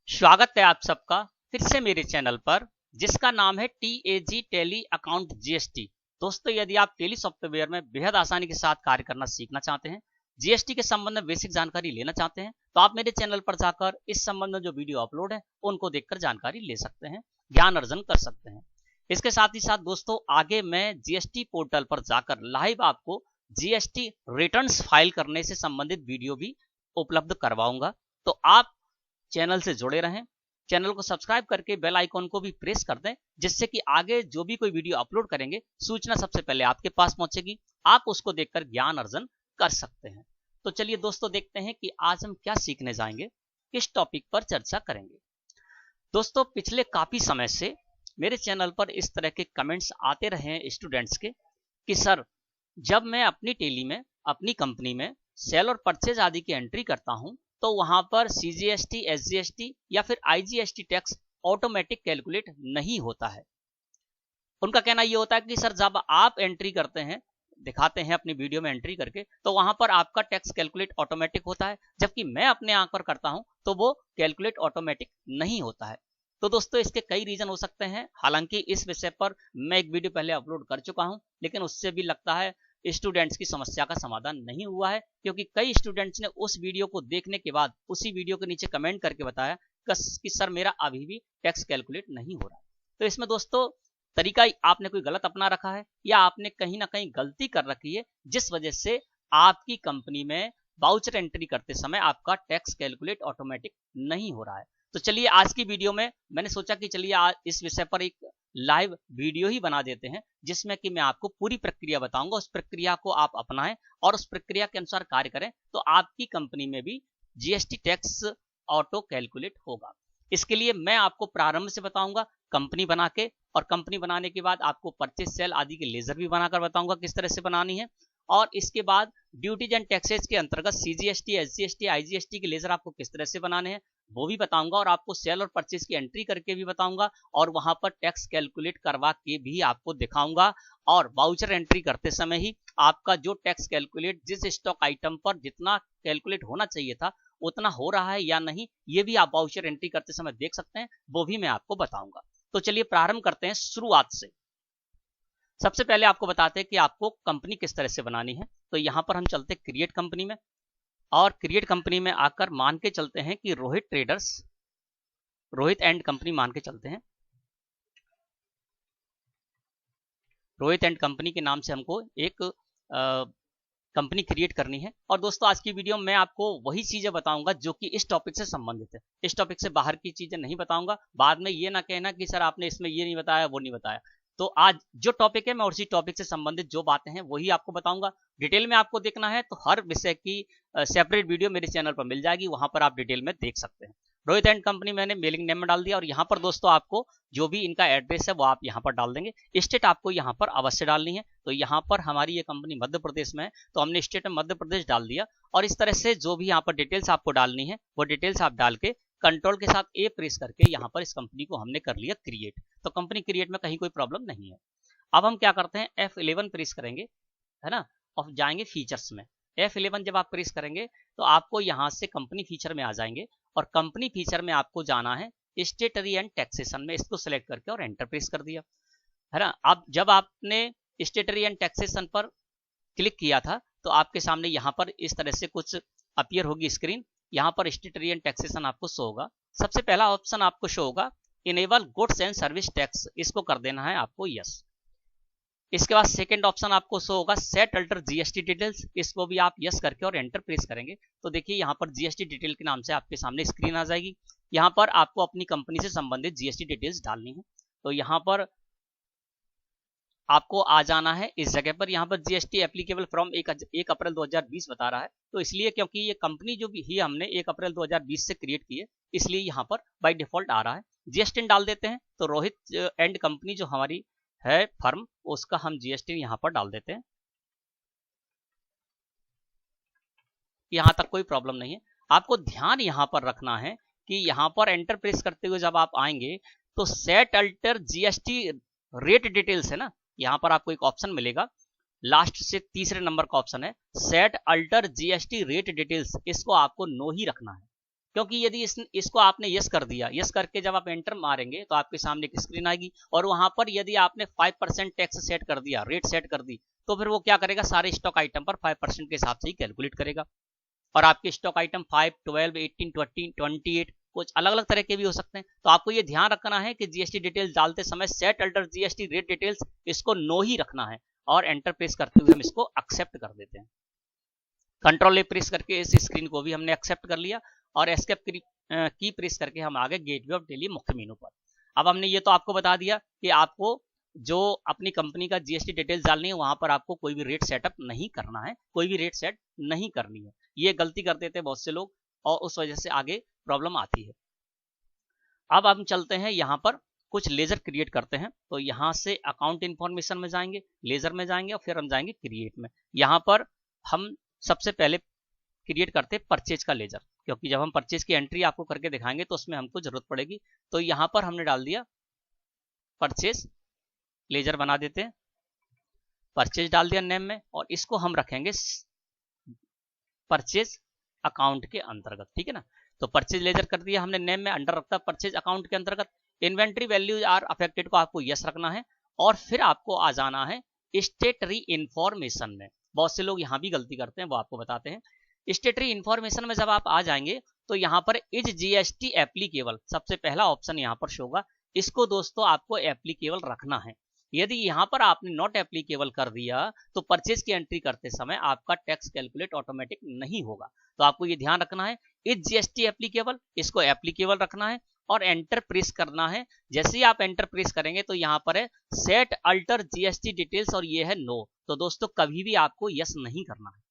स्वागत है आप सबका फिर से मेरे चैनल पर, जिसका नाम है TAG टैली अकाउंट GST। दोस्तों, यदि आप टैली सॉफ्टवेयर में बेहद आसानी के साथ कार्य करना सीखना चाहते हैं, GST के संबंध में बेसिक जानकारी लेना चाहते हैं, तो आप मेरे चैनल पर जाकर इस संबंध में जो वीडियो अपलोड है उनको देखकर जानकारी ले सकते हैं, ज्ञान अर्जन कर सकते हैं। इसके साथ ही साथ दोस्तों, आगे मैं GST पोर्टल पर जाकर लाइव आपको GST रिटर्न्स फाइल करने से संबंधित वीडियो भी उपलब्ध करवाऊंगा। तो आप चैनल से जुड़े रहें, चैनल को सब्सक्राइब करके बेल आइकॉन को भी प्रेस कर दें, जिससे कि आगे जो भी कोई वीडियो अपलोड करेंगे सूचना सबसे पहले आपके पास पहुंचेगी, आप उसको देखकर ज्ञान अर्जन कर सकते हैं। तो चलिए दोस्तों, देखते हैं कि आज हम क्या सीखने जाएंगे, किस टॉपिक पर चर्चा करेंगे। दोस्तों, पिछले काफी समय से मेरे चैनल पर इस तरह के कमेंट्स आते रहे हैं स्टूडेंट्स के कि सर, जब मैं अपनी टैली में, अपनी कंपनी में सेल और परचेज आदि की एंट्री करता हूं, तो वहां पर CGST, SGST या फिर IGST टैक्स ऑटोमेटिक कैलकुलेट नहीं होता है। उनका कहना यह होता है कि सर, जब आप एंट्री करते हैं, दिखाते हैं अपनी वीडियो में एंट्री करके, तो वहां पर आपका टैक्स कैलकुलेट ऑटोमेटिक होता है, जबकि मैं अपने आंख पर करता हूं तो वो कैलकुलेट ऑटोमेटिक नहीं होता है। तो दोस्तों, इसके कई रीजन हो सकते हैं। हालांकि इस विषय पर मैं एक वीडियो पहले अपलोड कर चुका हूं, लेकिन उससे भी लगता है स्टूडेंट्स की समस्या का समाधान नहीं हुआ है, क्योंकि कई स्टूडेंट्स ने उस वीडियो को देखने के बाद उसी वीडियो के नीचे कमेंट करके बताया कि सर, मेरा अभी भी टैक्स कैलकुलेट नहीं हो रहा है। तो इसमें दोस्तों, तरीका आपने कोई गलत अपना रखा है या आपने कहीं ना कहीं गलती कर रखी है, जिस वजह से आपकी कंपनी में वाउचर एंट्री करते समय आपका टैक्स कैलकुलेट ऑटोमेटिक नहीं हो रहा है। तो चलिए, आज की वीडियो में मैंने सोचा कि चलिए आज इस विषय पर एक लाइव वीडियो ही बना देते हैं, जिसमें कि मैं आपको पूरी प्रक्रिया बताऊंगा। उस प्रक्रिया को आप अपनाएं और उस प्रक्रिया के अनुसार कार्य करें, तो आपकी कंपनी में भी GST टैक्स ऑटो कैलकुलेट होगा। इसके लिए मैं आपको प्रारंभ से बताऊंगा, कंपनी बना के, और कंपनी बनाने के बाद आपको परचेज सेल आदि की लेजर भी बनाकर बताऊंगा किस तरह से बनानी है। और इसके बाद ड्यूटीज एंड टैक्सेज के अंतर्गत CGST, SGST, IGST के लेजर आपको किस तरह से बनाने हैं वो भी बताऊंगा, और आपको सेल और परचेज की एंट्री करके भी बताऊंगा, और वहां पर टैक्स कैलकुलेट करवा के भी आपको दिखाऊंगा। और वाउचर एंट्री करते समय ही आपका जो टैक्स कैलकुलेट, जिस स्टॉक आइटम पर जितना कैलकुलेट होना चाहिए था उतना हो रहा है या नहीं, ये भी आप वाउचर एंट्री करते समय देख सकते हैं, वो भी मैं आपको बताऊंगा। तो चलिए प्रारंभ करते हैं शुरुआत से। सबसे पहले आपको बताते हैं कि आपको कंपनी किस तरह से बनानी है। तो यहां पर हम चलते हैं क्रिएट कंपनी में, और क्रिएट कंपनी में आकर मान के चलते हैं कि Rohit traders, Rohit and company मान के चलते हैं। रोहित एंड कंपनी के नाम से हमको एक कंपनी क्रिएट करनी है। और दोस्तों, आज की वीडियो में मैं आपको वही चीजें बताऊंगा जो कि इस टॉपिक से संबंधित है। इस टॉपिक से बाहर की चीजें नहीं बताऊंगा, बाद में ये ना कहना कि सर आपने इसमें ये नहीं बताया, वो नहीं बताया। तो आज जो टॉपिक है, मैं उसी टॉपिक से संबंधित जो बातें हैं वही आपको बताऊंगा। डिटेल में आपको देखना है तो हर विषय की सेपरेट वीडियो मेरे चैनल पर मिल जाएगी, वहां पर आप डिटेल में देख सकते हैं। रोहित एंड कंपनी मैंने मेलिंग नेम में डाल दिया, और यहाँ पर दोस्तों आपको जो भी इनका एड्रेस है वो आप यहाँ पर डाल देंगे। स्टेट आपको यहाँ पर अवश्य डालनी है। तो यहाँ पर हमारी ये कंपनी मध्य प्रदेश में है, तो हमने स्टेट में मध्य प्रदेश डाल दिया। और इस तरह से जो भी यहाँ पर डिटेल्स आपको डालनी है वो डिटेल्स आप डाल के कंट्रोल के साथ A प्रेस करके यहाँ पर इस कंपनी को हमने कर लिया क्रिएट। तो कंपनी क्रिएट में कहीं कोई प्रॉब्लम नहीं है। अब हम क्या करते हैं, F11 प्रेस करेंगे, है ना, और जाएंगे फीचर्स में। F11 जब आप प्रेस करेंगे तो आपको यहाँ से कंपनी फीचर में आ जाएंगे, और कंपनी फीचर में आपको जाना है स्टेटरी एंड टैक्सेशन में। इसको सिलेक्ट करके और एंटर प्रेस कर दिया, है ना। अब जब आपने स्टेटरी एंड टैक्सेशन पर क्लिक किया था तो आपके सामने यहाँ पर इस तरह से कुछ अपीयर होगी स्क्रीन। यहाँ पर स्टेटरी एंड टैक्सेशन आपको शो होगा। सबसे पहला ऑप्शन आपको शो होगा enable goods and service tax, इसको कर देना है आपको यस। इसके बाद सेकंड ऑप्शन आपको शो होगा सेट अल्टर GST डिटेल्स, इसको भी आप यस करके और एंटर प्रेस करेंगे तो देखिए यहाँ पर GST डिटेल के नाम से आपके सामने स्क्रीन आ जाएगी। यहाँ पर आपको अपनी कंपनी से संबंधित GST डिटेल्स डालनी है। तो यहाँ पर आपको आ जाना है इस जगह पर। यहाँ पर GST एप्लीकेबल फ्रॉम 1 अप्रैल 2020 बता रहा है, तो इसलिए क्योंकि ये कंपनी जो भी ही हमने 1 अप्रैल 2020 से क्रिएट की है, इसलिए यहाँ पर बाय डिफॉल्ट आ रहा है। GST डाल देते हैं, तो रोहित एंड कंपनी जो हमारी है फर्म, उसका हम GST यहाँ पर डाल देते हैं। यहाँ तक कोई प्रॉब्लम नहीं है। आपको ध्यान यहाँ पर रखना है कि यहाँ पर एंटर प्रेस करते हुए जब आप आएंगे तो set alter GST rate details है ना, यहाँ पर आपको एक ऑप्शन मिलेगा, लास्ट से तीसरे नंबर का ऑप्शन है set alter GST rate details, इसको आपको नो ही रखना है। क्योंकि यदि इसको आपने यस कर दिया, यस करके जब आप एंटर मारेंगे तो आपके सामने एक स्क्रीन आएगी और वहां पर यदि आपने 5% टैक्स सेट कर दिया, रेट सेट कर दी, तो फिर वो क्या करेगा, सारे स्टॉक आइटम पर 5% के हिसाब से ही कैलकुलेट करेगा। और आपके स्टॉक आइटम 5, 12, 18, 20, 28 कुछ अलग अलग तरह के भी हो सकते हैं। तो आपको ये ध्यान रखना है कि जीएसटी डिटेल्स डालते समय set alter GST rate details इसको नो ही रखना है और एंटर प्रेस करते हुए हम इसको एक्सेप्ट कर देते हैं। कंट्रोल ए प्रेस करके इस स्क्रीन को भी हमने एक्सेप्ट कर लिया और एस्केप की प्रेस करके हम आ गए गेटवे ऑफ टैली मुख्य मेनू पर। अब हमने ये तो आपको बता दिया कि आपको जो अपनी कंपनी का जीएसटी डिटेल्स डालनी है वहां पर आपको कोई भी रेट सेटअप नहीं करना है, कोई भी रेट सेट नहीं करनी है। ये गलती कर देते हैं बहुत से लोग और उस वजह से आगे प्रॉब्लम आती है। अब हम चलते हैं यहाँ पर कुछ लेजर क्रिएट करते हैं। तो यहाँ से अकाउंट इन्फॉर्मेशन में जाएंगे, लेजर में जाएंगे और फिर हम जाएंगे क्रिएट में। यहाँ पर हम सबसे पहले क्रिएट करते हैं परचेज का लेजर, क्योंकि जब हम परचेज की एंट्री आपको करके दिखाएंगे तो उसमें हमको जरूरत पड़ेगी। तो यहाँ पर हमने डाल दिया परचेज लेजर, बना देते हैं, परचेज डाल दिया नेम में और इसको हम रखेंगे परचेज अकाउंट के अंतर्गत, ठीक है ना। तो परचेज लेजर कर दिया हमने, नेम में अंडर रखता परचेज अकाउंट के अंतर्गत। इन्वेंट्री वैल्यूज आर अफेक्टेड को आपको यस रखना है और फिर आपको आ जाना है स्टेटरी इंफॉर्मेशन में। बहुत से लोग यहाँ भी गलती करते हैं, वो आपको बताते हैं। स्टेटरी इंफॉर्मेशन में जब आप आ जाएंगे तो यहाँ पर इज जीएसटी एप्लीकेबल सबसे पहला ऑप्शन यहाँ पर शो होगा। इसको दोस्तों आपको एप्लीकेबल रखना है। यदि यहाँ पर आपने नॉट एप्लीकेबल कर दिया तो परचेज की एंट्री करते समय आपका टैक्स कैलकुलेट ऑटोमेटिक नहीं होगा। तो आपको ये ध्यान रखना है, इज जीएसटी एप्लीकेबल, इसको एप्लीकेबल रखना है और एंटर प्रेस करना है। जैसे ही आप एंटर प्रेस करेंगे तो यहाँ पर है सेट अल्टर जीएसटी डिटेल्स और ये है नो। तो दोस्तों कभी भी आपको यस नहीं करना है,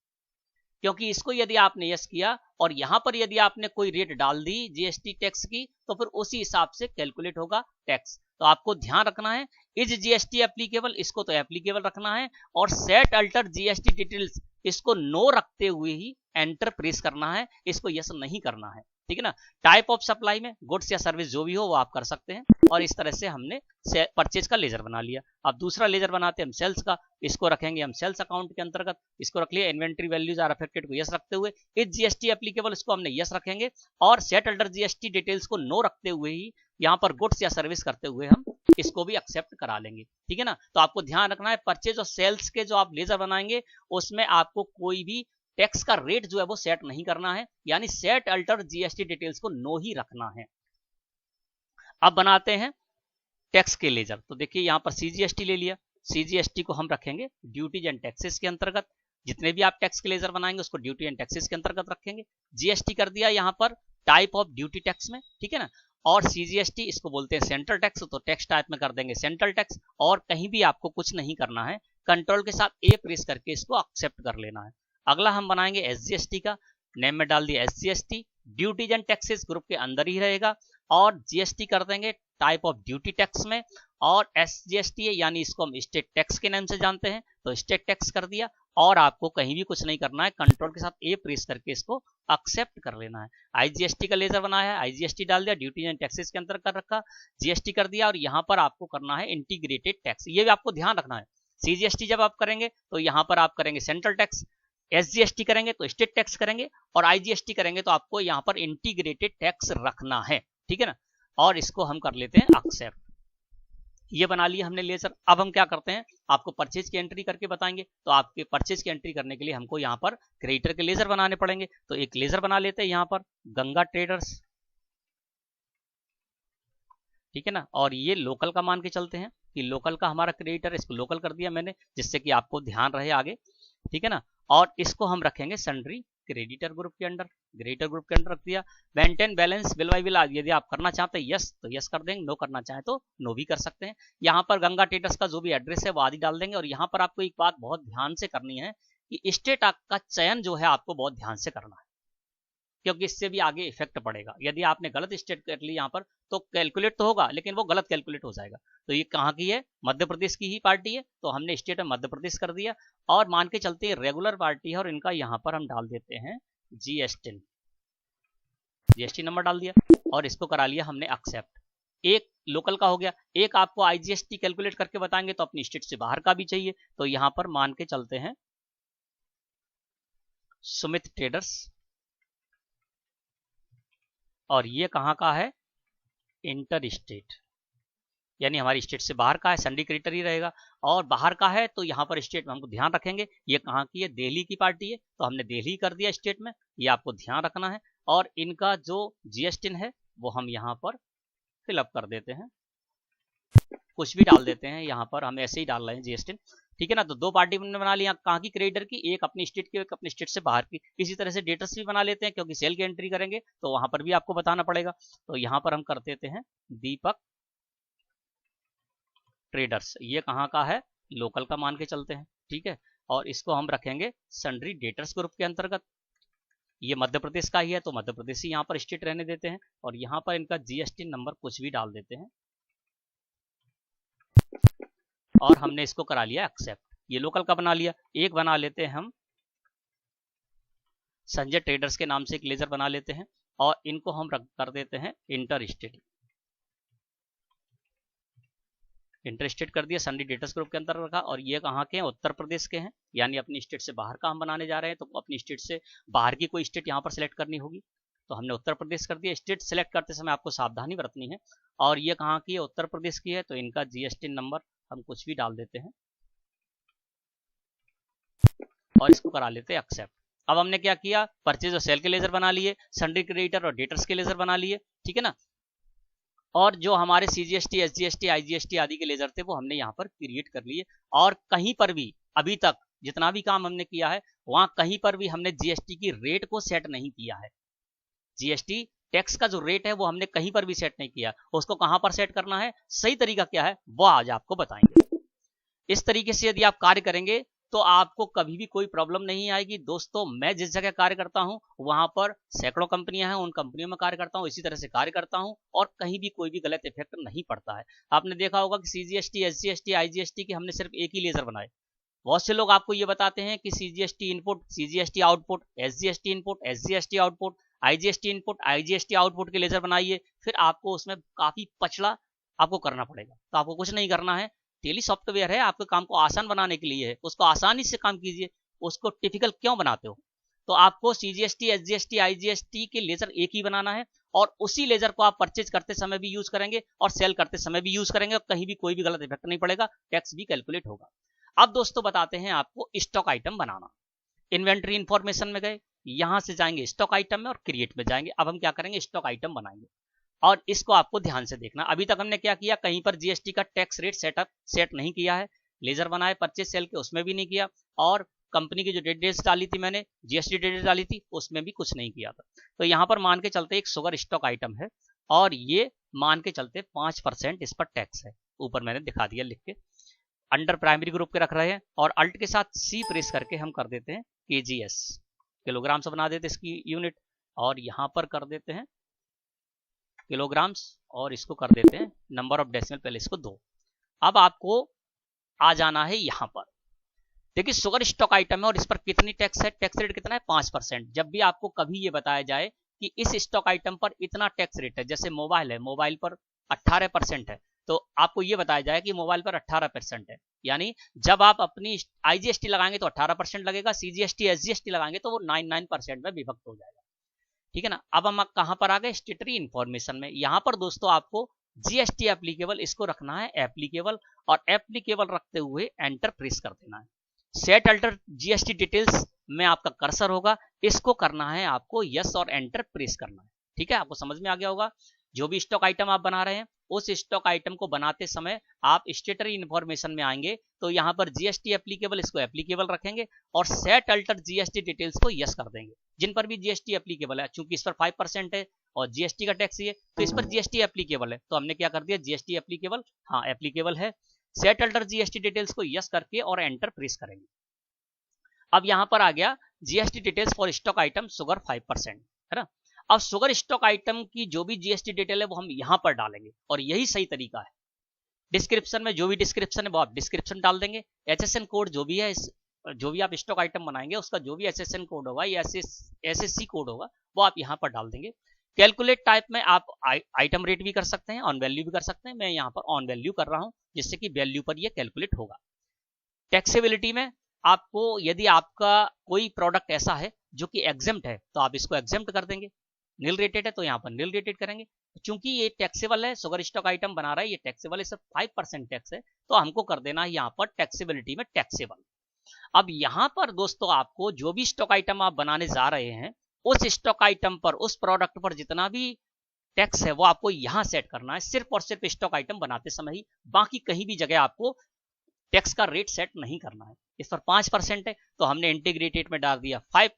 क्योंकि इसको यदि आपने यस किया और यहां पर यदि आपने कोई रेट डाल दी जीएसटी टैक्स की तो फिर उसी हिसाब से कैलकुलेट होगा टैक्स। तो आपको ध्यान रखना है इज जीएसटी एप्लीकेबल, इसको तो एप्लीकेबल रखना है और सेट अल्टर जीएसटी डिटेल्स इसको नो रखते हुए ही एंटर प्रेस करना है, इसको यस नहीं करना है, ठीक है ना। टाइप ऑफ सप्लाई में गुड्स या सर्विस जो भी हो वो आप कर सकते हैं और इस तरह से हमने परचेज का लेजर बना लिया। अब दूसरा लेजर बनाते हैं हम सेल्स का, इसको रखेंगे हम सेल्स अकाउंट के अंतर्गत, इसको रख लिया। इन्वेंट्री वैल्यूज आर अफेक्टेड को यस रखते हुए, इज जीएसटी एप्लीकेबल इसको हमने यस रखेंगे और सेट अल्टर जीएसटी डिटेल्स को नो रखते हुए ही यहाँ पर गुड्स या सर्विस करते हुए हम इसको भी एक्सेप्ट करा लेंगे, ठीक है ना। तो आपको ध्यान रखना है परचेज और सेल्स के जो आप लेजर बनाएंगे उसमें आपको कोई भी टैक्स का रेट जो है वो सेट नहीं करना है, यानी सेट अल्टर जीएसटी डिटेल्स को नो ही रखना है। अब बनाते हैं टैक्स के लेजर। तो देखिए यहाँ पर सीजीएसटी ले लिया, सीजीएसटी को हम रखेंगे ड्यूटीज एंड टैक्सेस के अंतर्गत। जितने भी आप टैक्स के लेजर बनाएंगे उसको ड्यूटी एंड टैक्सेस के अंतर्गत रखेंगे। जीएसटी कर दिया यहाँ पर टाइप ऑफ ड्यूटी टैक्स में, ठीक है ना। और सीजीएसटी इसको बोलते हैं सेंट्रल टैक्स, तो टैक्स टाइप में कर देंगे सेंट्रल टैक्स। और कहीं भी आपको कुछ नहीं करना है, कंट्रोल के साथ ए प्रेस करके इसको एक्सेप्ट कर लेना है। अगला हम बनाएंगे एसजीएसटी का, नेम में डाल दिया SGST, duties and taxes group के अंदर ही रहेगा और जीएसटी कर देंगे टाइप ऑफ ड्यूटी टैक्स में। और एसजीएसटी है यानी इसको हम स्टेट टैक्स के नाम से जानते हैं, तो स्टेट टैक्स कर दिया और आपको कहीं भी कुछ नहीं करना है, कंट्रोल के साथ ए प्रेस करके इसको एक्सेप्ट कर लेना है। आईजीएसटी का लेजर बनाया है, आईजीएसटी डाल दिया, ड्यूटीज एंड टैक्सेस के अंदर कर रखा, जीएसटी कर दिया और यहाँ पर आपको करना है इंटीग्रेटेड टैक्स। ये भी आपको ध्यान रखना है, सीजीएसटी जब आप करेंगे तो यहाँ पर आप करेंगे सेंट्रल टैक्स, एसजीएसटी करेंगे तो स्टेट टैक्स करेंगे और आईजीएसटी करेंगे तो आपको यहाँ पर इंटीग्रेटेड टैक्स रखना है, ठीक है ना। और इसको हम कर लेते हैं एक्सेप्ट। ये बना लिया हमने लेजर। अब हम क्या करते हैं, आपको परचेज की एंट्री करके बताएंगे। तो आपके परचेज की एंट्री करने के लिए हमको यहाँ पर क्रेडिटर के लेजर बनाने पड़ेंगे। तो एक लेजर बना लेते हैं यहाँ पर गंगा ट्रेडर्स, ठीक है ना। और ये लोकल का मान के चलते हैं कि लोकल का हमारा क्रेडिटर, इसको लोकल कर दिया मैंने जिससे कि आपको ध्यान रहे आगे, ठीक है ना। और इसको हम रखेंगे सन्ड्री क्रेडिटर ग्रुप के अंडर, क्रेडिटर ग्रुप के अंडर रख दिया। Maintain balance bill bye bill यदि आप करना चाहते हैं यस तो यस कर देंगे, नो करना चाहे तो नो भी कर सकते हैं। यहाँ पर गंगा ट्रेडर्स का जो भी एड्रेस है वो आदि डाल देंगे। और यहाँ पर आपको एक बात बहुत ध्यान से करनी है कि स्टेट का चयन जो है आपको बहुत ध्यान से करना है, क्योंकि इससे भी आगे इफेक्ट पड़ेगा। यदि आपने गलत स्टेट कर ली यहाँ पर तो कैलकुलेट तो होगा लेकिन वो गलत कैलकुलेट हो जाएगा। तो ये कहाँ की है, मध्य प्रदेश की ही पार्टी है, तो हमने स्टेट में मध्य प्रदेश कर दिया। और मान के चलते हैं रेगुलर पार्टी है और इनका यहाँ पर हम डाल देते हैं जीएसटी, जीएसटी नंबर डाल दिया और इसको करा लिया हमने एक्सेप्ट। एक लोकल का हो गया, एक आपको आईजीएसटी कैलकुलेट करके बताएंगे तो अपनी स्टेट से बाहर का भी चाहिए। तो यहाँ पर मान के चलते हैं सुमित ट्रेडर्स, और ये कहाँ का है, इंटर स्टेट, यानी हमारी स्टेट से बाहर का है, सन्डी क्रेडिटर ही रहेगा। और बाहर का है तो यहाँ पर स्टेट में हमको ध्यान रखेंगे, ये कहाँ की है, दिल्ली की पार्टी है, तो हमने दिल्ली कर दिया स्टेट में, ये आपको ध्यान रखना है। और इनका जो जीएसटी है वो हम यहाँ पर फिलअप कर देते हैं, कुछ भी डाल देते हैं, यहाँ पर हम ऐसे ही डाल रहे हैं जीएसटी, ठीक है ना। तो दो पार्टी हमने बना लिया, कहाँ की क्रेडिटर की, एक अपनी स्टेट की, एक अपनी स्टेट से बाहर की। इसी तरह से डेटर्स भी बना लेते हैं, क्योंकि सेल की एंट्री करेंगे तो वहां पर भी आपको बताना पड़ेगा। तो यहाँ पर हम कर देते हैं दीपक ट्रेडर्स, ये कहाँ का है, लोकल का मान के चलते हैं, ठीक है। और इसको हम रखेंगे सन्ड्री डेटर्स ग्रुप के अंतर्गत, ये मध्य प्रदेश का ही है तो मध्य प्रदेश ही यहाँ पर स्टेट रहने देते हैं। और यहाँ पर इनका जीएसटी नंबर कुछ भी डाल देते हैं, और हमने इसको करा लिया एक्सेप्ट, ये लोकल का बना लिया। एक बना लेते हैं हम संजय ट्रेडर्स के नाम से एक लेजर बना लेते हैं, और इनको हम कर देते हैं इंटर स्टेट, इंटर स्टेट कर दिया, सन्डी डेटर्स ग्रुप के अंदर रखा। और ये कहाँ के हैं, उत्तर प्रदेश के हैं, यानी अपनी स्टेट से बाहर का हम बनाने जा रहे हैं, तो अपनी स्टेट से बाहर की कोई स्टेट यहाँ पर सिलेक्ट करनी होगी, तो हमने उत्तर प्रदेश कर दिया। स्टेट सिलेक्ट करते समय आपको सावधानी बरतनी है। और ये कहाँ की है, उत्तर प्रदेश की है, तो इनका जीएसटी नंबर हम कुछ भी डाल देते हैं, और इसको करा लेते हैं एक्सेप्ट। अब हमने क्या किया, परचेज और सेल के लेजर बना लिए, सन्ड्री क्रेडिटर और डेटर्स के लेजर बना लिए, ठीक है ना। और जो हमारे सीजीएसटी, एसजीएसटी, आईजीएसटी आदि के लेजर थे वो हमने यहाँ पर क्रिएट कर लिए। और कहीं पर भी अभी तक जितना भी काम हमने किया है वहां कहीं पर भी हमने जीएसटी की रेट को सेट नहीं किया है। जीएसटी टैक्स का जो रेट है वो हमने कहीं पर भी सेट नहीं किया, उसको कहां पर सेट करना है, सही तरीका क्या है वो आज आपको बताएंगे। इस तरीके से यदि आप कार्य करेंगे तो आपको कभी भी कोई प्रॉब्लम नहीं आएगी। दोस्तों, मैं जिस जगह कार्य करता हूं वहां पर सैकड़ों कंपनियां हैं, उन कंपनियों में कार्य करता हूं, इसी तरह से कार्य करता हूं, और कहीं भी कोई भी गलत इफेक्ट नहीं पड़ता है। आपने देखा होगा कि सीजीएसटी, एसजीएसटी, आईजीएसटी के हमने सिर्फ एक ही लेजर बनाए। बहुत से लोग आपको ये बताते हैं कि CGST input, CGST output, SGST input, SGST output, IGST input, IGST output के लेजर बनाइए, फिर आपको उसमें काफी पछला आपको करना पड़ेगा। तो आपको कुछ नहीं करना है, टेली सॉफ्टवेयर है, आपके काम को आसान बनाने के लिए है, उसको आसानी से काम कीजिए, उसको टिपिकल क्यों बनाते हो। तो आपको सीजीएसटी, एसजीएसटी, आईजीएसटी के लेजर एक ही बनाना है, और उसी लेजर को आप परचेज करते समय भी यूज करेंगे और सेल करते समय भी यूज करेंगे, और कहीं भी कोई भी गलत इफेक्ट नहीं पड़ेगा, टैक्स भी कैलकुलेट होगा। अब दोस्तों बताते हैं आपको स्टॉक आइटम बनाना। इन्वेंट्री इंफॉर्मेशन में गए, यहां से जाएंगे स्टॉक आइटम में और क्रिएट में जाएंगे। अब हम क्या करेंगे, स्टॉक आइटम बनाएंगे, और इसको आपको ध्यान से देखना। अभी तक हमने क्या किया, कहीं पर जीएसटी का टैक्स रेट सेट नहीं किया है, लेजर बनाए परचेज सेल के उसमें भी नहीं किया, और कंपनी की जो डिटेल्स डाली थी मैंने, जीएसटी डिटेल्स डाली थी उसमें भी कुछ नहीं किया था। तो यहाँ पर मान के चलते एक शुगर स्टॉक आइटम है, और ये मान के चलते 5% इस पर टैक्स है, ऊपर मैंने दिखा दिया लिख के। अंडर प्राइमरी ग्रुप के रख रहे हैं, और अल्ट के साथ सी प्रेस करके हम कर देते हैं केजीएस, किलोग्राम से बना देते हैं इसकी यूनिट, और यहाँ पर कर देते हैं किलोग्राम्स, और इसको कर देते हैं नंबर ऑफ डेसिमल, पहले इसको 2। अब आपको आ जाना है यहाँ पर, देखिए शुगर स्टॉक आइटम है और इस पर कितनी टैक्स है, टैक्स रेट कितना है 5%। जब भी आपको कभी ये बताया जाए कि इस स्टॉक आइटम पर इतना टैक्स रेट है, जैसे मोबाइल है, मोबाइल पर 18% है, तो आपको ये बताया जाए कि मोबाइल पर 18% है, यानी जब आप अपनी आईजीएसटी लगाएंगे तो 18% लगेगा, सीजीएसटी, एसजीएसटी लगाएंगे तो वो 99% में विभक्त हो जाएगा, ठीक है ना। अब हम कहां पर आ गए, स्टेटरी इंफॉर्मेशन में। यहां पर दोस्तों आपको जीएसटी एप्लीकेबल इसको रखना है एप्लीकेबल, और एप्लीकेबल रखते हुए एंटर प्रेस कर देना है। सेट अल्टर जीएसटी डिटेल्स में आपका कर्सर होगा, इसको करना है आपको यस और एंटर प्रेस करना है, ठीक है। आपको समझ में आ गया होगा। जो भी स्टॉक आइटम आप बना रहे हैं उस स्टॉक आइटम को बनाते समय आप स्टेटरी इंफॉर्मेशन में आएंगे, तो यहाँ पर जीएसटी एप्लीकेबल इसको एप्लीकेबल रखेंगे, और सेट अल्टर जीएसटी डिटेल्स को यस कर देंगे। जिन पर भी जीएसटी एप्लीकेबल है, चूंकि इस पर 5% है और जीएसटी का टैक्स ये, तो इस पर जीएसटी एप्लीकेबल है, तो हमने क्या कर दिया, जीएसटी एप्लीकेबल, हाँ एप्लीकेबल है। सेट अल्टर जीएसटी डिटेल्स को यस करके और एंटर प्रेस करेंगे। अब यहां पर आ गया GST details for stock item sugar 5%, है ना। अब शुगर स्टॉक आइटम की जो भी जीएसटी डिटेल है वो हम यहां पर डालेंगे, और यही सही तरीका है। डिस्क्रिप्शन में जो भी डिस्क्रिप्शन है वो आप डिस्क्रिप्शन डाल देंगे। एचएसएन कोड जो भी है, जो भी आप स्टॉक आइटम बनाएंगे उसका जो भी एचएसएन कोड होगा या एसएससी कोड होगा वो आप यहां पर डाल देंगे। कैलकुलेट टाइप में आप आइटम रेट भी कर सकते हैं, ऑन वैल्यू भी कर सकते हैं। मैं यहाँ पर ऑन वैल्यू कर रहा हूँ, जिससे कि वैल्यू पर ये कैलकुलेट होगा। टैक्सेबिलिटी में आपको, यदि आपका कोई प्रोडक्ट ऐसा है जो कि एग्जेम्प्ट है, तो आप इसको एग्जेम्प्ट कर देंगे। नील रेटेड है तो यहाँ पर नील रेटेड करेंगे। चूंकि ये टैक्सेबल है, शुगर स्टॉक आइटम बना रहा है, ये टैक्सेबल है, सिर्फ 5% टैक्स है, तो हमको कर देना है यहाँ पर टैक्सेबिलिटी में टैक्सेबल। अब यहाँ पर दोस्तों आपको जो भी स्टॉक आइटम आप बनाने जा रहे हैं, उस स्टॉक आइटम पर, उस प्रोडक्ट पर जितना भी टैक्स है वो आपको यहाँ सेट करना है, सिर्फ और सिर्फ स्टॉक आइटम बनाते समय ही। बाकी कहीं भी जगह आपको टैक्स का रेट सेट नहीं करना है। इस पर 5% है तो हमने इंटीग्रेटेड में डाल दिया 5,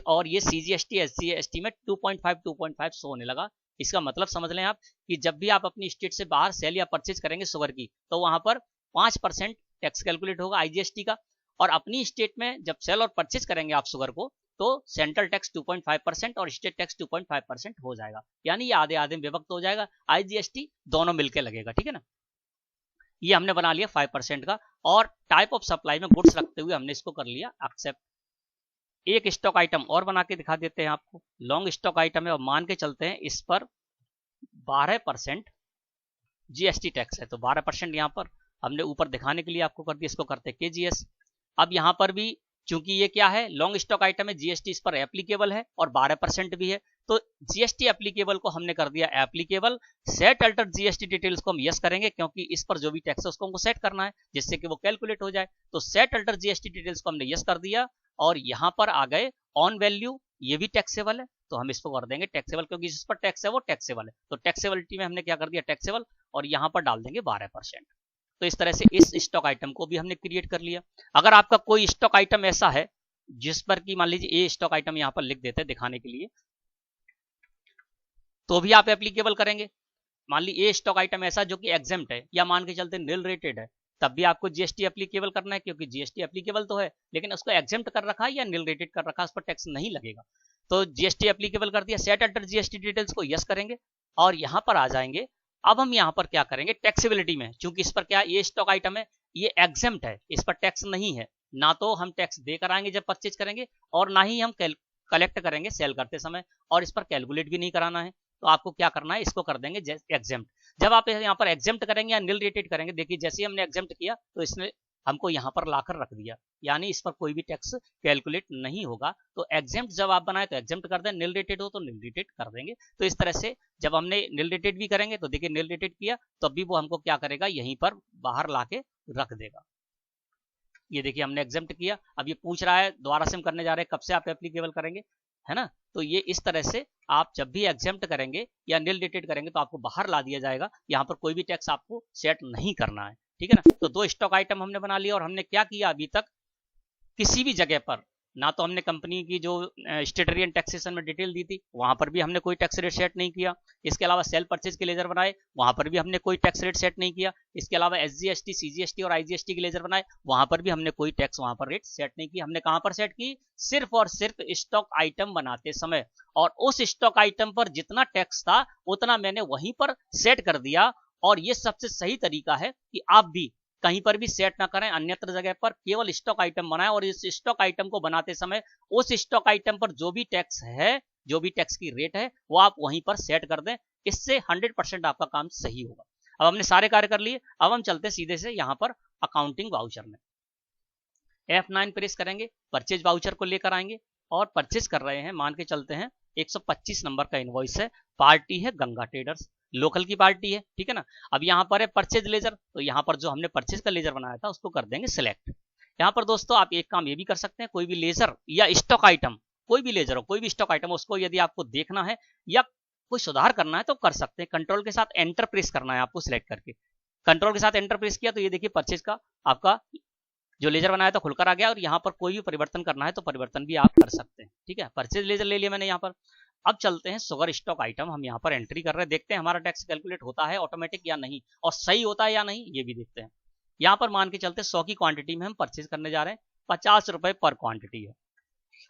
और ये CGST SGST में 2.5 शो होने लगा। इसका मतलब समझ लें आप कि जब भी आप अपनी स्टेट से बाहर सेल या परचेज करेंगे शुगर की, तो वहां पर 5% टैक्स कैलकुलेट होगा IGST का, और अपनी स्टेट में जब सेल और परचेज करेंगे आप शुगर को, तो सेंट्रल टैक्स 2.5% और स्टेट टैक्स 2.5% हो जाएगा, यानी ये आधे आधे में विभक्त हो जाएगा, IGST दोनों मिलकर लगेगा, ठीक है ना। ये हमने बना लिया 5% का, और टाइप ऑफ सप्लाई में गुड्स रखते हुए हमने इसको कर लिया एक्सेप्ट। एक स्टॉक आइटम और बना के दिखा देते हैं आपको, लॉन्ग स्टॉक आइटम है और मान के चलते हैं इस पर 12% GST टैक्स है, तो 12% यहाँ पर हमने ऊपर दिखाने के लिए आपको कर दिया, इसको करते हैं KGS। अब यहाँ पर भी चूंकि ये क्या है, लॉन्ग स्टॉक आइटम है, GST इस पर एप्लीकेबल है और 12% भी है, तो GST एप्लीकेबल को हमने कर दिया applicable. Set alter GST details को हम यस करेंगे, क्योंकि इस पर जो भी टैक्स है उसको हमको सेट करना है जिससे कि वो कैलकुलेट हो जाए। तो सेट अल्टर GST डिटेल्स को हमने यस कर दिया, और यहाँ पर आ गए ऑन वैल्यू, ये भी टैक्सेबल है तो हम इसको कर देंगे टैक्सेबल, क्योंकि जिस पर टैक्स है वो टैक्सेबल है। तो टैक्सेबिलिटी में हमने क्या कर दिया, टैक्सेबल, और यहाँ पर डाल देंगे 12%। तो इस तरह से इस स्टॉक आइटम को भी हमने क्रिएट कर लिया। अगर आपका कोई स्टॉक आइटम ऐसा है जिस पर कि मान लीजिए ए स्टॉक आइटम यहाँ पर लिख देते हैं दिखाने के लिए, तो भी आप एप्लीकेबल करेंगे। मान लीजिए ए स्टॉक आइटम ऐसा जो कि एग्जेम्प्ट है, या मान के चलते नील रेटेड है, तब भी आपको GST एप्लीकेबल करना है, क्योंकि GST एप्लीकेबल तो है लेकिन उसको एग्जेम्प्ट कर रखा है या नील रेटेड कर रखा है, उस पर टैक्स नहीं लगेगा। तो GST एप्लीकेबल कर दिया, सेट अल्टर GST डिटेल्स को यस करेंगे, और यहाँ पर आ जाएंगे। अब हम यहाँ पर क्या करेंगे, टैक्सेबिलिटी में, चूंकि इस पर क्या ये स्टॉक आइटम है, ये एग्जेम्प्ट है, इस पर टैक्स नहीं है, ना तो हम टैक्स देकर आएंगे जब परचेज करेंगे, और ना ही हम कलेक्ट करेंगे सेल करते समय, और इस पर कैलकुलेट भी नहीं कराना है। तो आपको क्या करना है, इसको कर देंगे एग्जेम्प्ट। जब आप यहाँ पर एग्जेम्प्ट करेंगे या नील रेटेड करेंगे, देखिए जैसे ही हमने एग्जेम्प्ट किया तो इसने हमको यहाँ पर लाकर रख दिया, यानी इस पर कोई भी टैक्स कैलकुलेट नहीं होगा। तो एग्जेम्प्ट जब आप बनाए तो एग्जेम्प्ट कर दें, नील रेटेड हो तो नील रेटेड कर देंगे। तो इस तरह से जब हमने नील रेटेड भी करेंगे तो देखिए नील रेटेड किया तो अभी वो हमको क्या करेगा, यहीं पर बाहर लाके रख देगा। ये देखिए हमने एग्जेम्प्ट किया, अब ये पूछ रहा है दोबारा से हम करने जा रहे हैं, कब से आप एप्लीकेबल करेंगे, है ना। तो ये इस तरह से आप जब भी एग्जेम्प्ट करेंगे या नील रेटेड करेंगे तो आपको बाहर ला दिया जाएगा, यहाँ पर कोई भी टैक्स आपको सेट नहीं करना है, ठीक है ना। तो 2 स्टॉक आइटम हमने बना लिया, और हमने क्या किया, अभी तक किसी भी जगह पर ना तो हमने कंपनी की जो स्टेटरी एंड टैक्सेशन में डिटेल दी थी वहां पर भी हमने कोई टैक्स रेट सेट नहीं किया। इसके अलावा सेल परचेज के लेजर बनाए, वहां पर भी हमने कोई टैक्स रेट सेट नहीं किया। इसके अलावा SGST CGST और IGST के लेजर बनाए, वहां पर भी हमने कोई टैक्स वहां पर रेट सेट नहीं की। हमने कहां पर सेट की, सिर्फ और सिर्फ स्टॉक आइटम बनाते समय, और उस स्टॉक आइटम पर जितना टैक्स था उतना मैंने वहीं पर सेट कर दिया। और ये सबसे सही तरीका है कि आप भी कहीं पर भी सेट ना करें, अन्यत्र जगह पर केवल स्टॉक आइटम बनाएं, और इस स्टॉक आइटम को बनाते समय उस स्टॉक आइटम पर जो भी टैक्स है, जो भी टैक्स की रेट है, वो आप वहीं पर सेट कर दें। इससे 100% आपका काम सही होगा। अब हमने सारे कार्य कर लिए, अब हम चलते सीधे से यहाँ पर अकाउंटिंग वाउचर में। F9 प्रेस करेंगे, परचेज वाउचर को लेकर आएंगे, और परचेज कर रहे हैं, मान के चलते हैं 125 नंबर का इनवॉइस है, पार्टी है गंगा ट्रेडर्स, लोकल की पार्टी है, ठीक है ना। अब यहाँ पर है परचेज लेजर, तो यहाँ पर जो हमने परचेज का लेजर बनाया था उसको कर देंगे सिलेक्ट। यहाँ पर दोस्तों आप एक काम ये भी कर सकते हैं, कोई भी लेजर या स्टॉक आइटम, कोई भी लेजर हो, कोई भी स्टॉक आइटम, उसको यदि आपको देखना है या कोई सुधार करना है तो कर सकते हैं। कंट्रोल के साथ एंटर प्रेस करना है आपको, सिलेक्ट करके कंट्रोल के साथ एंटर प्रेस किया तो ये देखिए परचेज का आपका जो लेजर बनाया था खुलकर आ गया, और यहाँ पर कोई भी परिवर्तन करना है तो परिवर्तन भी आप कर सकते हैं, ठीक है। परचेज लेजर ले लिया मैंने यहाँ पर। अब चलते हैं शुगर स्टॉक आइटम, हम यहाँ पर एंट्री कर रहे हैं, देखते हैं हमारा टैक्स कैलकुलेट होता है ऑटोमेटिक या नहीं, और सही होता है या नहीं ये भी देखते हैं। यहाँ पर मान के चलते 100 की क्वांटिटी में हम परचेज करने जा रहे हैं, 50 रुपए पर क्वांटिटी है।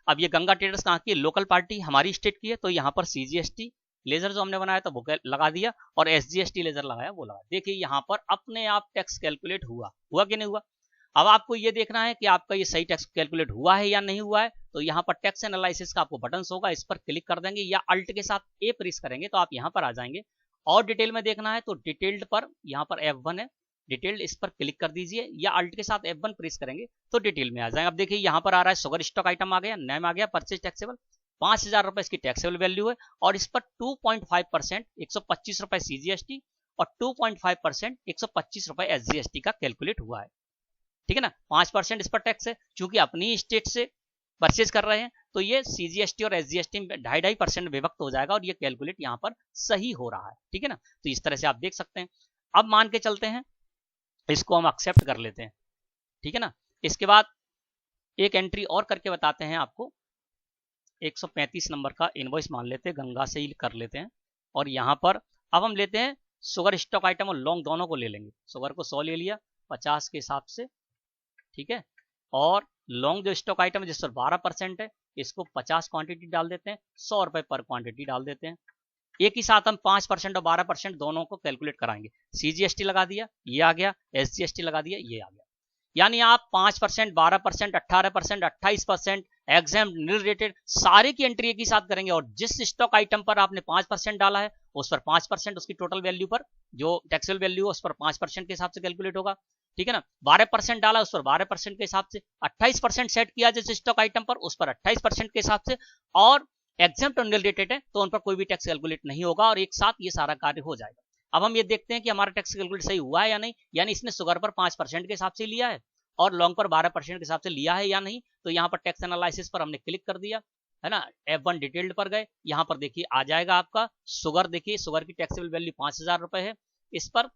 अब ये गंगा ट्रेडर्स कहाँ की, लोकल पार्टी हमारी स्टेट की है, तो यहाँ पर CGST लेजर जो हमने बनाया था वो लगा दिया, और SGST लेजर लगाया वो लगा। देखिए यहाँ पर अपने आप टैक्स कैलकुलेट हुआ कि नहीं हुआ। अब आपको ये देखना है कि आपका ये सही टैक्स कैलकुलेट हुआ है या नहीं हुआ है, तो यहाँ पर टैक्स एनालिसिस का आपको बटन होगा, इस पर क्लिक कर देंगे, या अल्ट के साथ A प्रेस करेंगे तो आप यहाँ पर आ जाएंगे। और डिटेल में देखना है तो डिटेल्ड पर यहाँ पर F1 है, डिटेल्ड, इस पर क्लिक कर दीजिए, या अल्ट के साथ F1 प्रेस करेंगे तो डिटेल में आ जाएंगे। अब देखिए यहाँ पर आ रहा है शुगर स्टॉक आइटम आ गया, नेम आ गया, परचेज टैक्सेबल। 5,000 रुपए इसकी टैक्सेबल वैल्यू है और इस पर 2.5% 125 रुपए CGST और 2.5% 125 रुपए SGST का कैलकुलेट हुआ है। ठीक है ना, 5% इस पर टैक्स है, चूंकि अपनी स्टेट से परचेज कर रहे हैं तो ये CGST और SGST में 2.5% विभक्त हो जाएगा और ये कैलकुलेट यहाँ पर सही हो रहा है। ठीक है ना, तो इस तरह से आप देख सकते हैं। अब मान के चलते हैं इसको हम एक्सेप्ट कर लेते हैं। ठीक है ना, इसके बाद एक एंट्री और करके बताते हैं आपको। 135 नंबर का इनवॉइस मान लेते हैं, गंगा से ही कर लेते हैं। और यहाँ पर अब हम लेते हैं शुगर स्टॉक आइटम और लॉन्ग दोनों को ले लेंगे। शुगर को 100 ले लिया 50 के हिसाब से, ठीक है, और लॉन्ग जो स्टॉक आइटम है जिस पर 12% है इसको 50 क्वांटिटी डाल देते हैं, 100 रुपए पर क्वांटिटी डाल देते हैं। एक ही साथ हम 5% और 12% दोनों को कैलकुलेट कराएंगे। CGST लगा दिया, ये आ गया, SGST लगा दिया, ये आ गया। यानी आप 5%, 12%, 18%, 28%, एग्जाम नील रेटेड सारे की एंट्री एक ही साथ करेंगे और जिस स्टॉक आइटम पर आपने 5% डाला है उस पर 5% उसकी टोटल वैल्यू पर जो टैक्सेबल वैल्यू है उस पर 5% के हिसाब से कैलकुलेट होगा। ठीक है ना, 12% डाला उस पर 12% के हिसाब से, 28% सेट किया जिस स्टॉक आइटम पर उस पर 28% के हिसाब से, और एग्जाम्प्ट और नील रेटेड है तो उन पर कोई भी टैक्स कैलकुलेट नहीं होगा और एक साथ ये सारा कार्य हो जाएगा। अब हम ये देखते हैं कि हमारा टैक्स कैलकुलेट सही हुआ है या नहीं, यानी इसने शुगर पर 5% के हिसाब से लिया है और लॉन्ग पर 12% के हिसाब से लिया है या नहीं। तो यहाँ पर टैक्स एनालिसिस पर हमने क्लिक कर दिया है ना, F1 डिटेल्ड पर गए, यहाँ पर देखिए आ जाएगा आपका शुगर। देखिए शुगर की टैक्सेबल वैल्यू 5,000 रुपए है, इस पर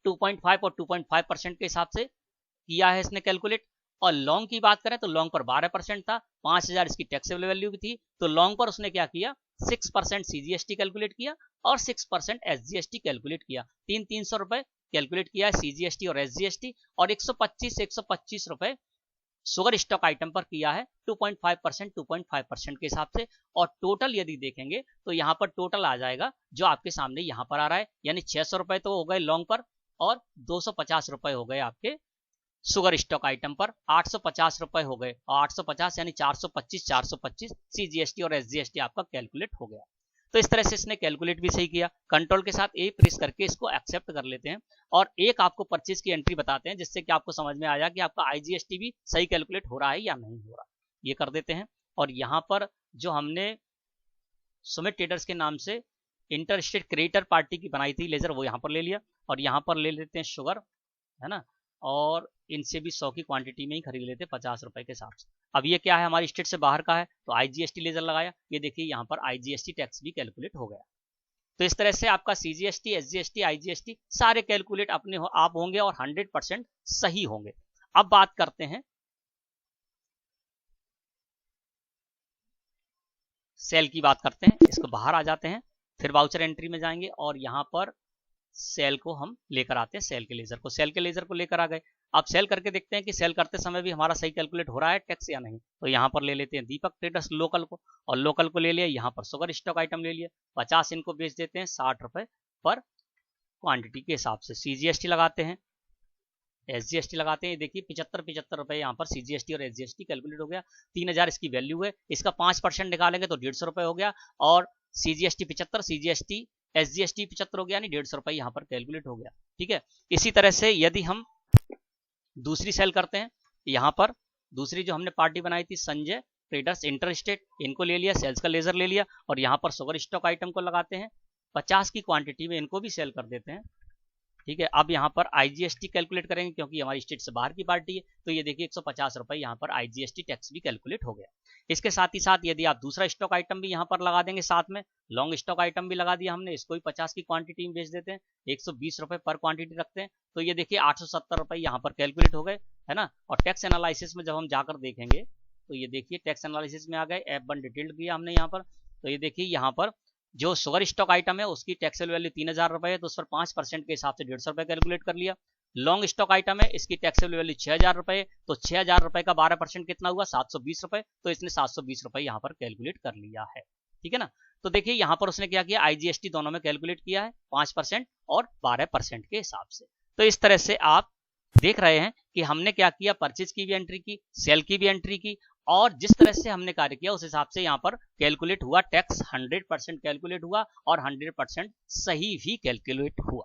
2.5 और 2.5% के हिसाब से किया है इसने कैलकुलेट। और लॉन्ग की बात करें तो लॉन्ग पर 12% था, 5,000 इसकी टैक्सेबल वैल्यू की थी, तो लॉन्ग पर उसने क्या किया 6% CGST कैलकुलेट किया और 6% SGST कैलकुलेट किया। 300 रुपए कैलकुलेट किया है CGST और SGST और 125 रुपए शुगर स्टॉक आइटम पर किया है 2.5% के हिसाब से। और टोटल यदि देखेंगे तो यहाँ पर टोटल आ जाएगा जो आपके सामने यहाँ पर आ रहा है, यानी 600 रुपए तो हो गए लॉन्ग पर और 250 रुपए हो गए आपके शुगर स्टॉक आइटम पर, 850 रुपए हो गए और 850 यानी 425 CGST और SGST आपका कैलकुलेट हो गया। तो इस तरह से इसने कैलकुलेट भी सही किया। कंट्रोल के साथ ए प्रेस करके इसको एक्सेप्ट कर लेते हैं और एक आपको परचेज की एंट्री बताते हैं जिससे कि आपको समझ में आ जाए कि आपका IGST भी सही कैलकुलेट हो रहा है या नहीं हो रहा। ये कर देते हैं और यहाँ पर जो हमने सुमित ट्रेडर्स के नाम से इंटर स्टेट क्रेडिटर पार्टी की बनाई थी लेजर, वो यहाँ पर ले लिया और यहाँ पर ले लेते हैं शुगर, है ना, और इनसे भी 100 की क्वांटिटी में ही खरीद लेते 50 रुपए के हिसाब से। अब ये क्या है हमारी स्टेट से बाहर का है तो IGST लेजर लगाया, ये देखिए यहाँ पर IGST टैक्स भी कैलकुलेट हो गया। तो इस तरह से आपका CGST, SGST, IGST सारे कैलकुलेट अपने आप होंगे और 100% सही होंगे। अब बात करते हैं सेल की, बात करते हैं। इसको बाहर आ जाते हैं, फिर वाउचर एंट्री में जाएंगे और यहाँ पर सेल को हम लेकर आते हैं, सेल के लेजर को लेकर आ गए। आप सेल करके देखते हैं कि सेल करते समय भी हमारा सही कैलकुलेट हो रहा है टैक्स या नहीं। तो यहाँ पर ले लेते हैं दीपक ट्रेडर्स लोकल को और लोकल को ले लिया, यहाँ पर शुगर स्टॉक आइटम ले लिया, 50 इनको बेच देते हैं 60 रुपए पर क्वांटिटी के हिसाब से। CGST लगाते हैं, SGST लगाते हैं, देखिए 75 रुपए यहाँ पर CGST और SGST कैलकुलेट हो गया। 3,000 इसकी वैल्यू है, इसका 5% निकालेंगे तो 150 रुपए हो गया और CGST 75, CGST SGST 75 हो गया, यानी 150 रुपए यहाँ पर कैलकुलेट हो गया। ठीक है, इसी तरह से यदि हम दूसरी सेल करते हैं, यहाँ पर दूसरी जो हमने पार्टी बनाई थी संजय ट्रेडर्स इंटर स्टेट, इनको ले लिया, सेल्स का लेजर ले लिया और यहाँ पर शुगर स्टॉक आइटम को लगाते हैं 50 की क्वांटिटी में, इनको भी सेल कर देते हैं। ठीक है, अब यहाँ पर IGST कैलकुलेट करेंगे क्योंकि हमारी स्टेट से बाहर की पार्टी है, तो ये देखिए 150 रुपए यहाँ पर IGST टैक्स भी कैलकुलेट हो गया। इसके साथ ही साथ यदि आप दूसरा स्टॉक आइटम भी यहाँ पर लगा देंगे, साथ में लॉन्ग स्टॉक आइटम भी लगा दिया हमने, इसको भी 50 की क्वांटिटी में बेच देते हैं, 120 रुपए पर क्वांटिटी रखते हैं, तो ये देखिए 870 रुपए यहाँ पर कैलकुलेट हो गए, है ना। और टैक्स एनालिसिस में जब हम जाकर देखेंगे तो ये देखिए टैक्स एनालिसिस में आ गए, F1 डिटेल्ड किया हमने यहाँ पर, तो ये देखिए यहाँ पर जो शुगर स्टॉक आइटम है उसकी टैक्सेबल वैल्यू 3,000 रुपए है, तो उस पर 5% के हिसाब से 150 रुपए कैलकुलेट कर लिया। लॉन्ग स्टॉक आइटम है, इसकी टैक्सेबल वैल्यू 6,000 रुपए है, तो 6,000 रुपए का 12% कितना हुआ 720 रुपए, तो इसने 720 रुपए यहाँ पर कैलकुलेट कर लिया है। ठीक है ना, तो देखिए यहाँ पर उसने क्या किया, IGST दोनों में कैलकुलेट किया है 5% और 12% के हिसाब से। तो इस तरह से आप देख रहे हैं कि हमने क्या किया, परचेज की भी एंट्री की, सेल की भी एंट्री की, और जिस तरह से हमने कार्य किया उस हिसाब से यहाँ पर कैलकुलेट हुआ टैक्स, 100% कैलकुलेट हुआ और 100% सही भी कैलकुलेट हुआ।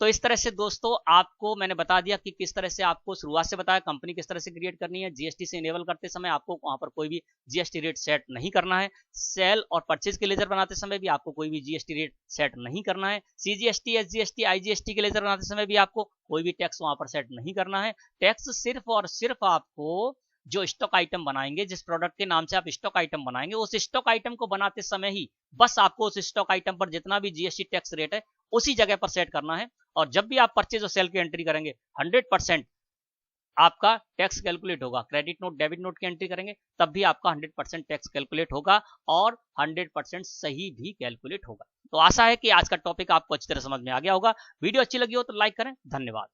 तो इस तरह से दोस्तों आपको मैंने बता दिया कि किस तरह से आपको शुरुआत से बताया कंपनी किस तरह से क्रिएट करनी है। जीएसटी से इनेबल करते समय आपको वहां पर कोई भी जीएसटी रेट सेट नहीं करना है। सेल और परचेज के लेजर बनाते समय भी आपको कोई भी जीएसटी रेट सेट नहीं करना है। सीजीएसटी, एसजीएसटी, आईजीएसटी के लेजर बनाते समय भी आपको कोई भी टैक्स वहां पर सेट नहीं करना है। टैक्स सिर्फ और सिर्फ आपको जो स्टॉक आइटम बनाएंगे, जिस प्रोडक्ट के नाम से आप स्टॉक आइटम बनाएंगे, उस स्टॉक आइटम को बनाते समय ही बस आपको उस स्टॉक आइटम पर जितना भी जीएसटी टैक्स रेट है उसी जगह पर सेट करना है। और जब भी आप परचेज और सेल की एंट्री करेंगे 100% आपका टैक्स कैलकुलेट होगा। क्रेडिट नोट, डेबिट नोट की एंट्री करेंगे तब भी आपका 100% टैक्स कैलकुलेट होगा और 100% सही भी कैलकुलेट होगा। तो आशा है कि आज का टॉपिक आपको अच्छी तरह समझ में आ गया होगा। वीडियो अच्छी लगी हो तो लाइक करें। धन्यवाद।